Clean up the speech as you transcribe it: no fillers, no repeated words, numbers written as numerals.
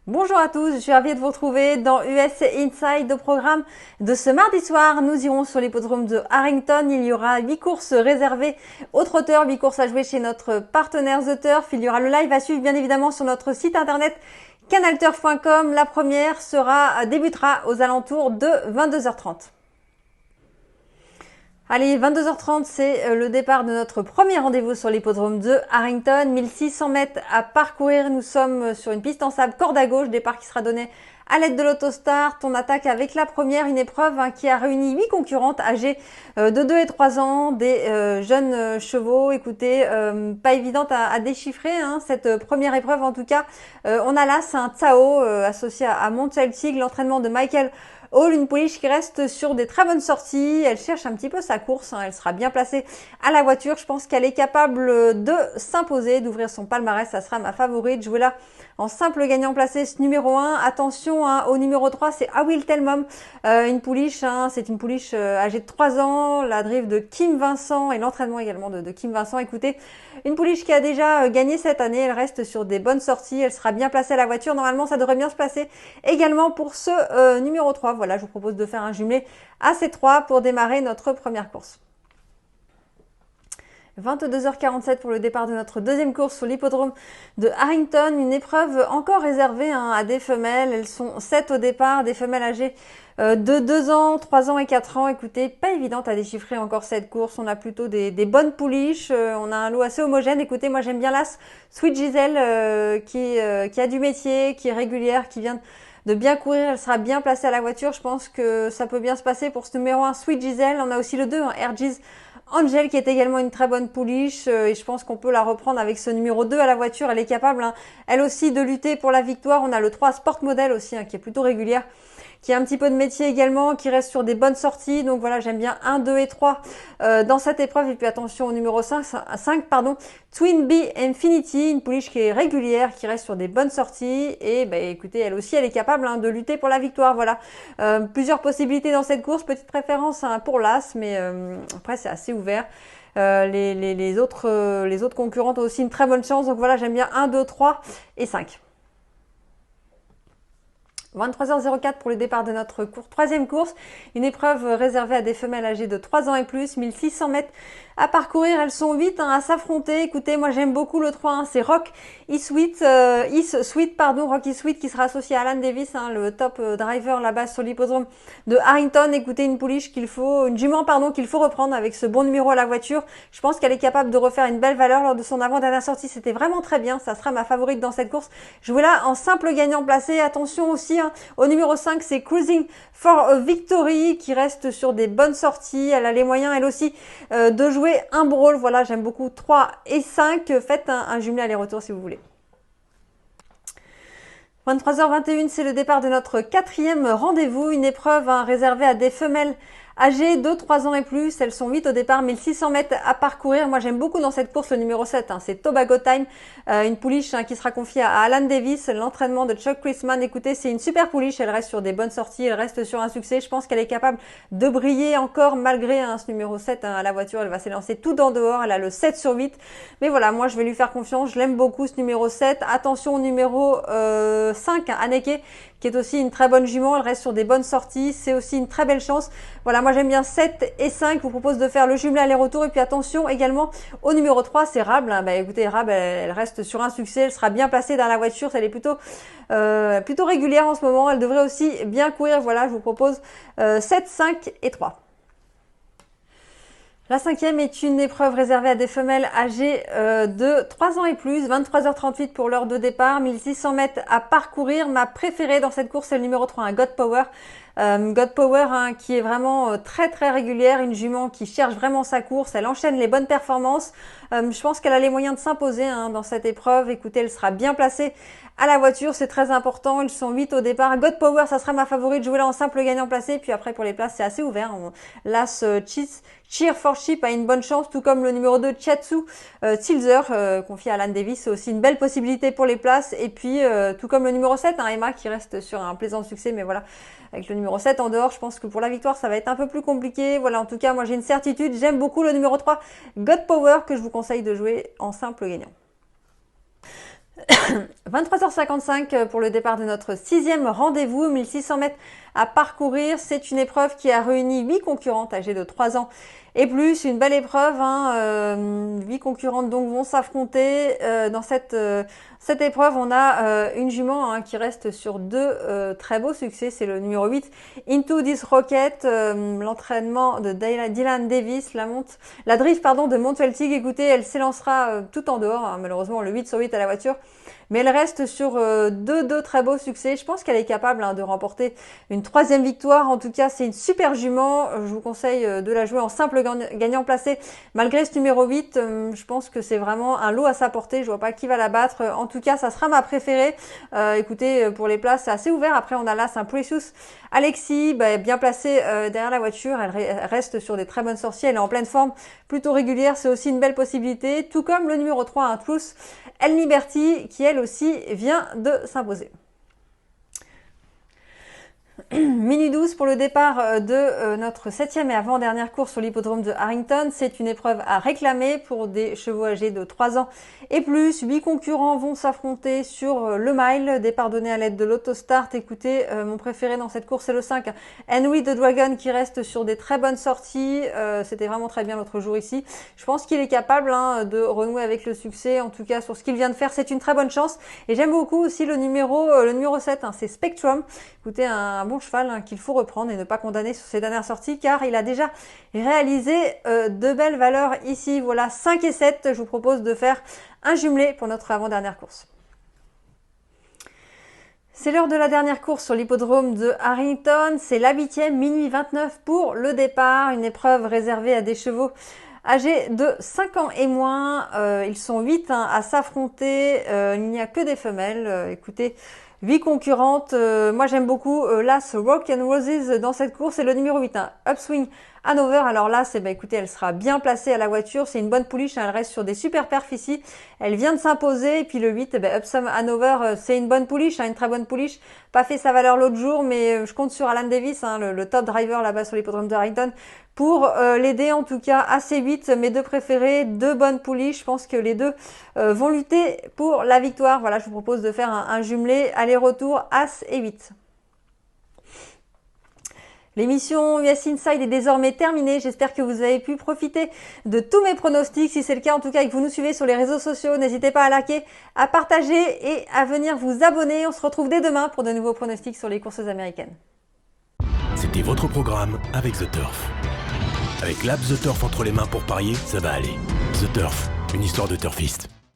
Bonjour à tous, je suis ravie de vous retrouver dans US Inside. Au programme de ce mardi soir, nous irons sur l'hippodrome de Harrington. Il y aura 8 courses réservées aux trotteurs, 8 courses à jouer chez notre partenaire The Turf. Il y aura le live à suivre bien évidemment sur notre site internet canalturf.com. La première débutera aux alentours de 22h30. Allez, 22h30, c'est le départ de notre premier rendez-vous sur l'hippodrome de Harrington. 1600 mètres à parcourir. Nous sommes sur une piste en sable, corde à gauche, départ qui sera donné à l'aide de l'autostart. On attaque avec la première, une épreuve qui a réuni 8 concurrentes âgées de 2 et 3 ans, des jeunes chevaux. Écoutez, pas évidente à déchiffrer, cette première épreuve en tout cas. On a là, c'est un Tsao associé à Montcheltig, l'entraînement de Michael Hall, une pouliche qui reste sur des très bonnes sorties. Elle cherche un petit peu sa course. Elle sera bien placée à la voiture. Je pense qu'elle est capable de s'imposer, d'ouvrir son palmarès. Ça sera ma favorite. Jouer là en simple gagnant placé, ce numéro 1. Attention au numéro 3, c'est I Will Tell Mom. Une pouliche, c'est une pouliche âgée de 3 ans. La drive de Kim Vincent et l'entraînement également de Kim Vincent. Écoutez, une pouliche qui a déjà gagné cette année. Elle reste sur des bonnes sorties. Elle sera bien placée à la voiture. Normalement, ça devrait bien se passer également pour ce numéro 3. Voilà, je vous propose de faire un jumelé à ces 3 pour démarrer notre première course. 22h47 pour le départ de notre deuxième course sur l'hippodrome de Harrington. Une épreuve encore réservée à des femelles. Elles sont 7 au départ, des femelles âgées de 2 ans, 3 ans et 4 ans. Écoutez, pas évidente à déchiffrer encore cette course. On a plutôt des bonnes pouliches. On a un lot assez homogène. Écoutez, moi j'aime bien l'As Sweet Giselle qui a du métier, qui est régulière, qui vient de bien courir. Elle sera bien placée à la voiture. Je pense que ça peut bien se passer pour ce numéro 1 Sweet Giselle. On a aussi le 2, Ergies Angel qui est également une très bonne pouliche et je pense qu'on peut la reprendre avec ce numéro 2 à la voiture. Elle est capable, elle aussi, de lutter pour la victoire. On a le 3 Sport Model aussi qui est plutôt régulière, qui a un petit peu de métier également, qui reste sur des bonnes sorties. Donc voilà, j'aime bien 1, 2 et 3 dans cette épreuve. Et puis attention au numéro 5 Twin Bee Infinity, une pouliche qui est régulière, qui reste sur des bonnes sorties. Et écoutez, elle aussi, elle est capable de lutter pour la victoire. Voilà, plusieurs possibilités dans cette course. Petite préférence pour l'As, mais après c'est assez ouvert. Les autres concurrentes ont aussi une très bonne chance. Donc voilà, j'aime bien 1, 2, 3 et 5. 23h04 pour le départ de notre troisième course. Une épreuve réservée à des femelles âgées de 3 ans et plus. 1600 mètres à parcourir. Elles sont 8 à s'affronter. Écoutez, moi j'aime beaucoup le 3. C'est Rock Sweet, Rock Sweet qui sera associé à Alan Davis, le top driver là-bas sur l'hippodrome de Harrington. Écoutez, une jument qu'il faut reprendre avec ce bon numéro à la voiture. Je pense qu'elle est capable de refaire une belle valeur lors de son avant-dernière sortie. C'était vraiment très bien. Ça sera ma favorite dans cette course. Jouez là en simple gagnant placé. Attention aussi au numéro 5, c'est Cruising for Victory qui reste sur des bonnes sorties. Elle a les moyens, elle aussi, de jouer un brawl. Voilà, j'aime beaucoup 3 et 5. Faites un jumelé aller-retour si vous voulez. 23h21, c'est le départ de notre quatrième rendez-vous. Une épreuve réservée à des femelles âgées de 3 ans et plus. Elles sont 8 au départ, 1600 mètres à parcourir. Moi, j'aime beaucoup dans cette course le numéro 7. C'est Tobago Time, une pouliche qui sera confiée à Alan Davis, l'entraînement de Chuck Chrisman. Écoutez, c'est une super pouliche. Elle reste sur des bonnes sorties. Elle reste sur un succès. Je pense qu'elle est capable de briller encore malgré ce numéro 7 à la voiture. Elle va s'élancer tout en dehors. Elle a le 7 sur 8. Mais voilà, moi, je vais lui faire confiance. Je l'aime beaucoup, ce numéro 7. Attention au numéro 5, Anneke, qui est aussi une très bonne jument. Elle reste sur des bonnes sorties. C'est aussi une très belle chance. Voilà, moi j'aime bien 7 et 5. Je vous propose de faire le jumelé aller-retour. Et puis attention également au numéro 3, c'est Rable. Écoutez, Rable, elle reste sur un succès. Elle sera bien placée dans la voiture. Elle est plutôt régulière en ce moment. Elle devrait aussi bien courir. Voilà, je vous propose 7, 5 et 3. La cinquième est une épreuve réservée à des femelles âgées de 3 ans et plus. 23h38 pour l'heure de départ. 1600 mètres à parcourir. Ma préférée dans cette course, c'est le numéro 3, God Power. God Power qui est vraiment très très régulière, une jument qui cherche vraiment sa course, elle enchaîne les bonnes performances. Je pense qu'elle a les moyens de s'imposer dans cette épreuve. Écoutez, elle sera bien placée à la voiture, c'est très important. Ils sont 8 au départ. God Power, ça sera ma favorite. Jouer là en simple gagnant placé. Puis après, pour les places, c'est assez ouvert. L'As Cheer for Sheep a une bonne chance, tout comme le numéro 2, Chiatsu Tilzer, confié à Alan Davis. C'est aussi une belle possibilité pour les places. Et puis, tout comme le numéro 7, Emma, qui reste sur un plaisant succès. Mais voilà, avec le numéro 7 en dehors, je pense que pour la victoire, ça va être un peu plus compliqué. Voilà, en tout cas, moi, j'ai une certitude. J'aime beaucoup le numéro 3, God Power, que je vous conseille de jouer en simple gagnant. 23h55 pour le départ de notre 6e rendez-vous, 1600 mètres à parcourir. C'est une épreuve qui a réuni 8 concurrentes âgées de 3 ans et plus. Une belle épreuve, 8 concurrentes donc vont s'affronter. Dans cette épreuve, on a une jument qui reste sur 2 très beaux succès. C'est le numéro 8, Into This Rocket, l'entraînement de Dylan Davis, la drift de Montweltig. Écoutez, elle s'élancera tout en dehors, malheureusement le 8 sur 8 à la voiture. Mais elle reste sur 2 très beaux succès. Je pense qu'elle est capable de remporter une 3e victoire. En tout cas, c'est une super jument. Je vous conseille de la jouer en simple gagnant placé. Malgré ce numéro 8, je pense que c'est vraiment un lot à sa portée. Je vois pas qui va la battre. En tout cas, ça sera ma préférée. Écoutez, pour les places, c'est assez ouvert. Après, on a là un Precious Alexis, bien placée derrière la voiture. Elle reste sur des très bonnes sorties. Elle est en pleine forme, plutôt régulière. C'est aussi une belle possibilité. Tout comme le numéro 3, Truth El Liberty, qui elle aussi vient de s'imposer. Minuit 12 pour le départ de notre 7e et avant-dernière course sur l'hippodrome de Harrington. C'est une épreuve à réclamer pour des chevaux âgés de 3 ans et plus. 8 concurrents vont s'affronter sur le mile. Départ donné à l'aide de l'autostart. Écoutez, mon préféré dans cette course, c'est le 5, Henry the Dragon, qui reste sur des très bonnes sorties. C'était vraiment très bien l'autre jour ici. Je pense qu'il est capable de renouer avec le succès. En tout cas, sur ce qu'il vient de faire, c'est une très bonne chance. Et j'aime beaucoup aussi le numéro 7, c'est Spectrum. Écoutez, un bon cheval qu'il faut reprendre et ne pas condamner sur ses dernières sorties, car il a déjà réalisé de belles valeurs ici. Voilà, 5 et 7, je vous propose de faire un jumelé pour notre avant-dernière course. C'est l'heure de la dernière course sur l'hippodrome de Harrington. C'est la 8e, minuit 29 pour le départ. Une épreuve réservée à des chevaux âgés de 5 ans et moins. Ils sont 8 à s'affronter. Il n'y a que des femelles. Écoutez, 8 concurrentes. Moi, j'aime beaucoup l'As Rock and Roses dans cette course. C'est le numéro 8, Upswing Hanover. Alors là, écoutez, elle sera bien placée à la voiture. C'est une bonne pouliche. Elle reste sur des super perfs ici. Elle vient de s'imposer. Et puis le 8, Upswing Hanover, c'est une bonne pouliche, une très bonne pouliche. Pas fait sa valeur l'autre jour, mais je compte sur Alan Davis, le top driver là-bas sur l'hippodrome de Harrington, pour l'aider en tout cas à ces 8, mes 2 préférés, 2 bonnes pouliches. Je pense que les 2 vont lutter pour la victoire. Voilà, je vous propose de faire un jumelé aller-retour As et 8. L'émission US Inside est désormais terminée. J'espère que vous avez pu profiter de tous mes pronostics. Si c'est le cas, en tout cas, et que vous nous suivez sur les réseaux sociaux, n'hésitez pas à liker, à partager et à venir vous abonner. On se retrouve dès demain pour de nouveaux pronostics sur les courses américaines. C'était votre programme avec The Turf. Avec l'app The Turf entre les mains pour parier, ça va aller. The Turf, une histoire de turfiste.